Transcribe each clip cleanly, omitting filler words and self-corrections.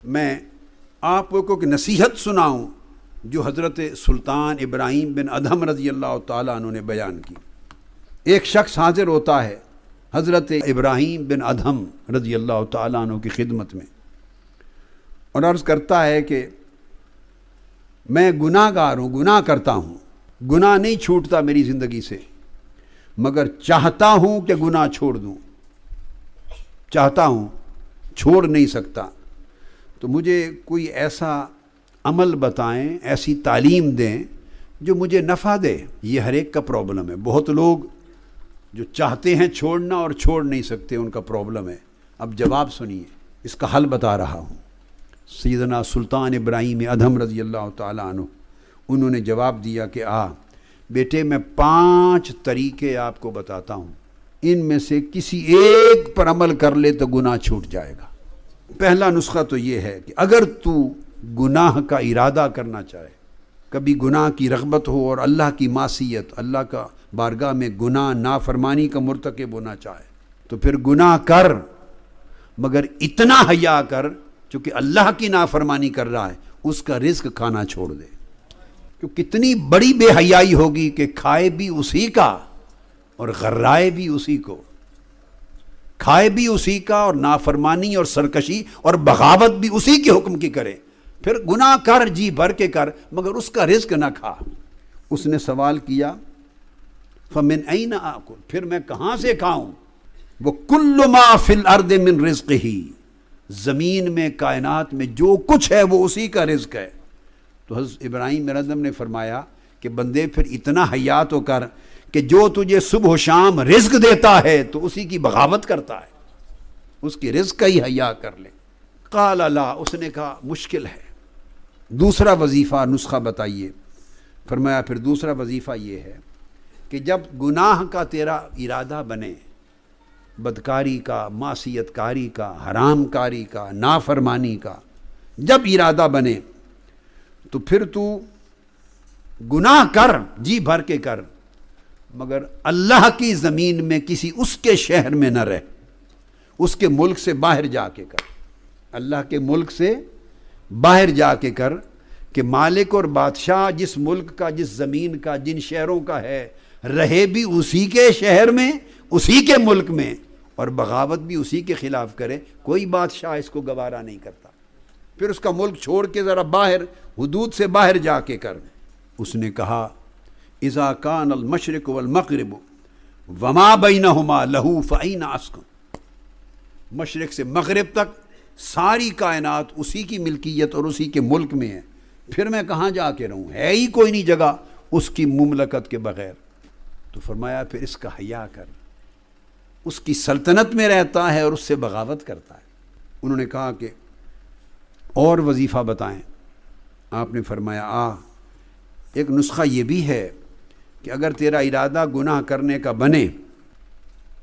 میں آپ کو ایک نصیحت سناؤں جو حضرت سلطان ابراہیم بن ادھم رضی اللہ تعالیٰ عنہ نے بیان کی۔ ایک شخص حاضر ہوتا ہے حضرت ابراہیم بن ادھم رضی اللہ تعالیٰ عنہ کی خدمت میں اور عرض کرتا ہے کہ میں گناہ گار ہوں، گناہ کرتا ہوں، گناہ نہیں چھوٹتا میری زندگی سے، مگر چاہتا ہوں کہ گناہ چھوڑ دوں، چاہتا ہوں، چھوڑ نہیں سکتا۔ تو مجھے کوئی ایسا عمل بتائیں، ایسی تعلیم دیں جو مجھے نفع دے۔ یہ ہر ایک کا پرابلم ہے۔ بہت لوگ جو چاہتے ہیں چھوڑنا اور چھوڑ نہیں سکتے، ان کا پرابلم ہے۔ اب جواب سنیے، اس کا حل بتا رہا ہوں۔ سیدنا سلطان ابراہیم ادھم رضی اللہ تعالیٰ عنہ انہوں نے جواب دیا کہ بیٹے میں 5 طریقے آپ کو بتاتا ہوں، ان میں سے کسی ایک پر عمل کر لے تو گناہ چھوٹ جائے گا۔ پہلا نسخہ تو یہ ہے کہ اگر تو گناہ کا ارادہ کرنا چاہے، کبھی گناہ کی رغبت ہو اور اللہ کی معصیت، اللہ کا بارگاہ میں گناہ نافرمانی کا مرتکب ہونا چاہے، تو پھر گناہ کر، مگر اتنا حیا کر چونکہ اللہ کی نافرمانی کر رہا ہے اس کا رزق کھانا چھوڑ دے۔ کہ کتنی بڑی بے حیائی ہوگی کہ کھائے بھی اسی کا اور غرائے بھی اسی کو، کھائے بھی اسی کا اور نافرمانی اور سرکشی اور بغاوت بھی اسی کے حکم کی کرے، پھر گناہ کر، جی بھر کے کر، مگر اس کا رزق نہ کھا۔ اس نے سوال کیا فَمِنْ أَيْنَ آكُلْ، پھر میں کہاں سے کھاؤں؟ وَكُلُّ مَا فِي الْأَرْضِ مِنْ رِزْقِهِ، زمین میں، کائنات میں جو کچھ ہے وہ اسی کا رزق ہے۔ تو حضرت ابراہیم بن ادھم نے فرمایا کہ بندے پھر اتنا حیا تو کر کہ جو تجھے صبح و شام رزق دیتا ہے تو اسی کی بغاوت کرتا ہے، اس کی رزق کا ہی حیا کر لے۔ قال لا، اس نے کہا مشکل ہے، دوسرا وظیفہ نسخہ بتائیے۔ فرمایا پھر دوسرا وظیفہ یہ ہے کہ جب گناہ کا تیرا ارادہ بنے، بدکاری کا، معصیت کاری کا، حرام کاری کا، نافرمانی کا جب ارادہ بنے تو پھر تو گناہ کر، جی بھر کے کر، مگر اللہ کی زمین میں کسی اس کے شہر میں نہ رہ، اس کے ملک سے باہر جا کے کر، اللہ کے ملک سے باہر جا کے کر، کہ مالک اور بادشاہ جس ملک کا، جس زمین کا، جن شہروں کا ہے، رہے بھی اسی کے شہر میں، اسی کے ملک میں، اور بغاوت بھی اسی کے خلاف کرے۔ کوئی بادشاہ اس کو گوارا نہیں کرتا۔ پھر اس کا ملک چھوڑ کے ذرا باہر، حدود سے باہر جا کے کر۔ اس نے کہا اذا کان المشرق والمغرب وما بینہما لہو فأین اسکن، مشرق سے مغرب تک ساری کائنات اسی کی ملکیت اور اسی کے ملک میں ہے، پھر میں کہاں جا کے رہوں؟ ہے ہی کوئی نہیں جگہ اس کی مملکت کے بغیر۔ تو فرمایا پھر اس کا حیا کر، اس کی سلطنت میں رہتا ہے اور اس سے بغاوت کرتا ہے۔ انہوں نے کہا کہ اور وظیفہ بتائیں۔ آپ نے فرمایا ایک نسخہ یہ بھی ہے کہ اگر تیرا ارادہ گناہ کرنے کا بنے،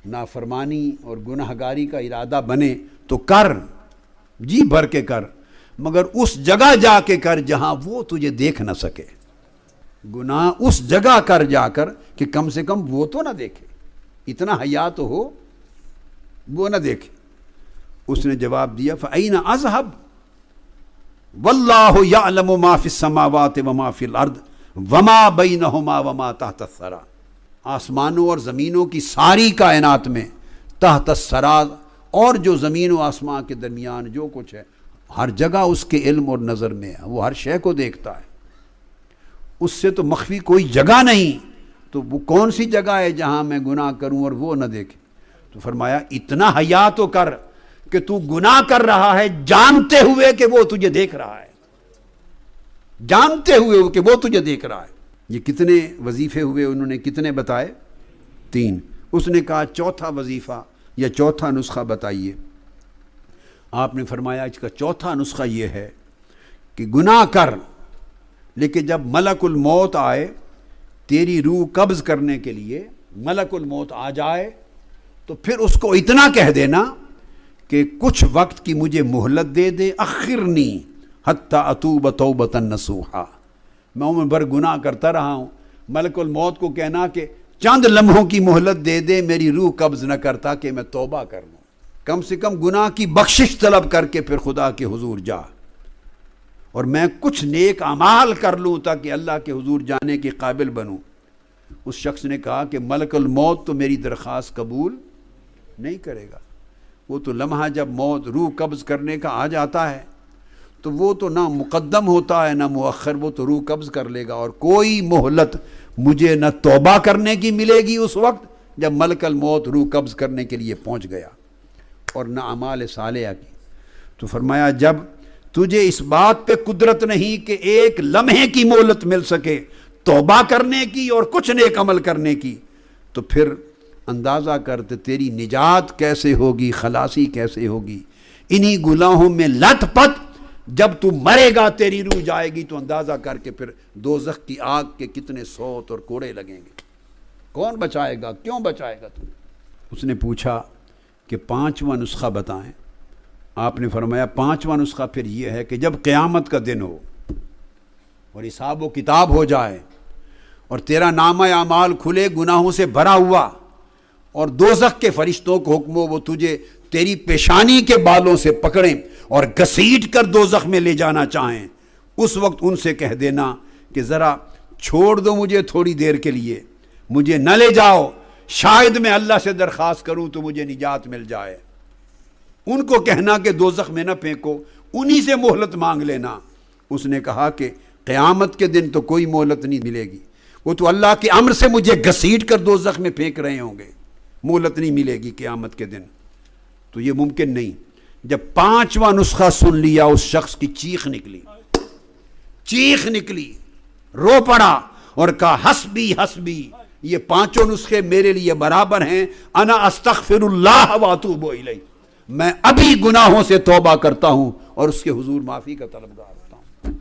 نافرمانی اور گناہ گاری کا ارادہ بنے تو کر، جی بھر کے کر، مگر اس جگہ جا کے کر جہاں وہ تجھے دیکھ نہ سکے۔ گناہ اس جگہ کر جا کر کہ کم سے کم وہ تو نہ دیکھے، اتنا حیا تو ہو وہ نہ دیکھے۔ اس نے جواب دیا فأین اذهب واللہ یعلم ما فی السماوات وما فی الارض وما بینہما وما تحت الثری، آسمانوں اور زمینوں کی ساری کائنات میں، تحت الثری، اور جو زمین و آسمان کے درمیان جو کچھ ہے، ہر جگہ اس کے علم اور نظر میں ہے، وہ ہر شے کو دیکھتا ہے، اس سے تو مخفی کوئی جگہ نہیں۔ تو وہ کون سی جگہ ہے جہاں میں گناہ کروں اور وہ نہ دیکھے؟ تو فرمایا اتنا حیا تو کر کہ تو گناہ کر رہا ہے جانتے ہوئے کہ وہ تجھے دیکھ رہا ہے، جانتے ہوئے کہ وہ تجھے دیکھ رہا ہے۔ یہ کتنے وظیفے ہوئے؟ انہوں نے کتنے بتائے؟ 3۔ اس نے کہا چوتھا وظیفہ یا چوتھا نسخہ بتائیے۔ آپ نے فرمایا اس کا چوتھا نسخہ یہ ہے کہ گناہ کر، لیکن جب ملک الموت آئے تیری روح قبض کرنے کے لیے، ملک الموت آ جائے تو پھر اس کو اتنا کہہ دینا کہ کچھ وقت کی مجھے مہلت دے دے، اخرنی حتی اتوب توبۃ نصوحا، میں عمر بھر گناہ کرتا رہا ہوں، ملک الموت کو کہنا کہ چند لمحوں کی مہلت دے دے، میری روح قبض نہ کرتا کہ میں توبہ کر لوں۔ کم سے کم گناہ کی بخشش طلب کر کے پھر خدا کے حضور جا، اور میں کچھ نیک اعمال کر لوں تاکہ اللہ کے حضور جانے کے قابل بنوں۔ اس شخص نے کہا کہ ملک الموت تو میری درخواست قبول نہیں کرے گا، وہ تو لمحہ جب موت روح قبض کرنے کا آ جاتا ہے تو وہ تو نہ مقدم ہوتا ہے نہ مؤخر، وہ تو روح قبض کر لے گا، اور کوئی مہلت مجھے نہ توبہ کرنے کی ملے گی اس وقت جب ملک الموت روح قبض کرنے کے لیے پہنچ گیا، اور نہ اعمال صالحہ کی۔ تو فرمایا جب تجھے اس بات پہ قدرت نہیں کہ ایک لمحے کی مہلت مل سکے توبہ کرنے کی اور کچھ نیک عمل کرنے کی، تو پھر اندازہ کرتے تیری نجات کیسے ہوگی، خلاصی کیسے ہوگی۔ انہی گناہوں میں لت پت جب تو مرے گا تیری روح جائے گی، تو اندازہ کر کے پھر دوزخ کی آگ کے کتنے سوت اور کوڑے لگیں گے، کون بچائے گا، کیوں بچائے گا تم؟ اس نے پوچھا کہ 5واں نسخہ بتائیں۔ آپ نے فرمایا 5واں نسخہ پھر یہ ہے کہ جب قیامت کا دن ہو اور حساب و کتاب ہو جائے اور تیرا نامہ اعمال کھلے گناہوں سے بھرا ہوا، اور دوزخ کے فرشتوں کو حکم ہو وہ تجھے تیری پیشانی کے بالوں سے پکڑیں اور گھسیٹ کر دوزخ میں لے جانا چاہیں، اس وقت ان سے کہہ دینا کہ ذرا چھوڑ دو مجھے تھوڑی دیر کے لیے، مجھے نہ لے جاؤ، شاید میں اللہ سے درخواست کروں تو مجھے نجات مل جائے۔ ان کو کہنا کہ دوزخ میں نہ پھینکو، انہی سے مہلت مانگ لینا۔ اس نے کہا کہ قیامت کے دن تو کوئی مہلت نہیں ملے گی، وہ تو اللہ کے امر سے مجھے گھسیٹ کر دوزخ میں پھینک رہے ہوں گے، مہلت نہیں ملے گی قیامت کے دن۔ تو یہ ممکن نہیں۔ جب 5واں نسخہ سن لیا اس شخص کی چیخ نکلی، رو پڑا اور کہا حسبی حسبی، یہ 5 نسخے میرے لیے برابر ہیں، انا استغفر اللہ واتوب الیہ، میں ابھی گناہوں سے توبہ کرتا ہوں اور اس کے حضور معافی کا طلبگار ہوتا ہوں۔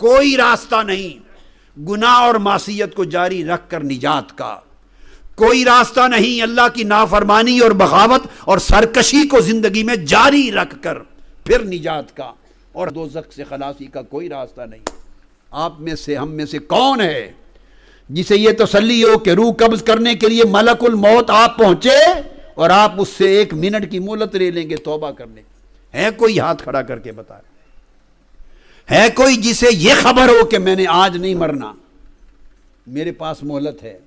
کوئی راستہ نہیں گناہ اور معصیت کو جاری رکھ کر نجات کا، کوئی راستہ نہیں اللہ کی نافرمانی اور بغاوت اور سرکشی کو زندگی میں جاری رکھ کر پھر نجات کا، اور دوزخ سے خلاصی کا کوئی راستہ نہیں۔ آپ میں سے، ہم میں سے کون ہے جسے یہ تسلی ہو کہ روح قبض کرنے کے لیے ملک الموت آپ پہنچے اور آپ اس سے 1 منٹ کی مہلت لے لیں گے توبہ کرنے؟ ہے کوئی ہاتھ کھڑا کر کے بتائے؟ ہے کوئی جسے یہ خبر ہو کہ میں نے آج نہیں مرنا، میرے پاس مہلت ہے؟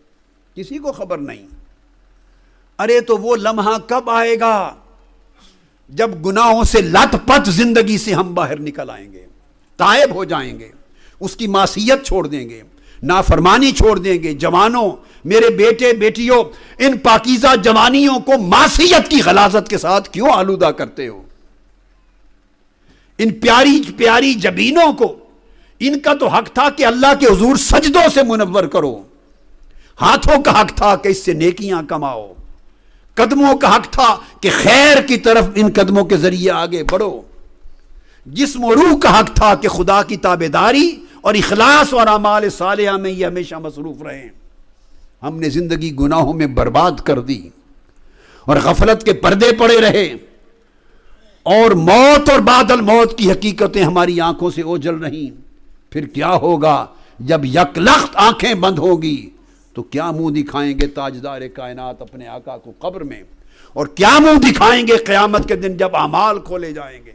کسی کو خبر نہیں۔ ارے تو وہ لمحہ کب آئے گا جب گناہوں سے لت پت زندگی سے ہم باہر نکل آئیں گے، تائب ہو جائیں گے، اس کی معصیت چھوڑ دیں گے، نافرمانی چھوڑ دیں گے۔ جوانوں، میرے بیٹے بیٹیوں، ان پاکیزہ جوانیوں کو معصیت کی غلاظت کے ساتھ کیوں آلودہ کرتے ہو؟ ان پیاری پیاری جبینوں کو، ان کا تو حق تھا کہ اللہ کے حضور سجدوں سے منور کرو، ہاتھوں کا حق تھا کہ اس سے نیکیاں کماؤ، قدموں کا حق تھا کہ خیر کی طرف ان قدموں کے ذریعے آگے بڑھو، جسم و روح کا حق تھا کہ خدا کی تابعداری اور اخلاص اور اعمال صالحہ میں یہ ہمیشہ مصروف رہیں۔ ہم نے زندگی گناہوں میں برباد کر دی اور غفلت کے پردے پڑے رہے، اور موت اور بعد الموت کی حقیقتیں ہماری آنکھوں سے اوجھل رہیں۔ پھر کیا ہوگا جب یکلخت آنکھیں بند ہوگی؟ تو کیا منہ دکھائیں گے تاجدار کائنات اپنے آقا کو قبر میں، اور کیا منہ دکھائیں گے قیامت کے دن جب اعمال کھولے جائیں گے،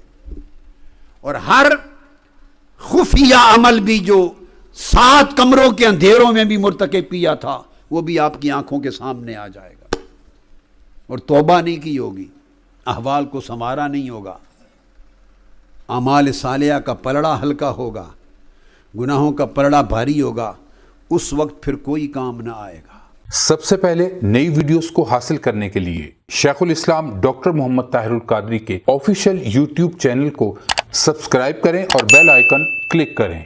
اور ہر خفیہ عمل بھی جو 7 کمروں کے اندھیروں میں بھی مرتکب کیا تھا وہ بھی آپ کی آنکھوں کے سامنے آ جائے گا، اور توبہ نہیں کی ہوگی، احوال کو سنوارا نہیں ہوگا، اعمال صالحہ کا پلڑا ہلکا ہوگا، گناہوں کا پلڑا بھاری ہوگا، اس وقت پھر کوئی کام نہ آئے گا۔ سب سے پہلے نئی ویڈیوز کو حاصل کرنے کے لیے شیخ الاسلام ڈاکٹر محمد طاہر القادری کے آفیشیل یوٹیوب چینل کو سبسکرائب کریں اور بیل آئیکن کلک کریں۔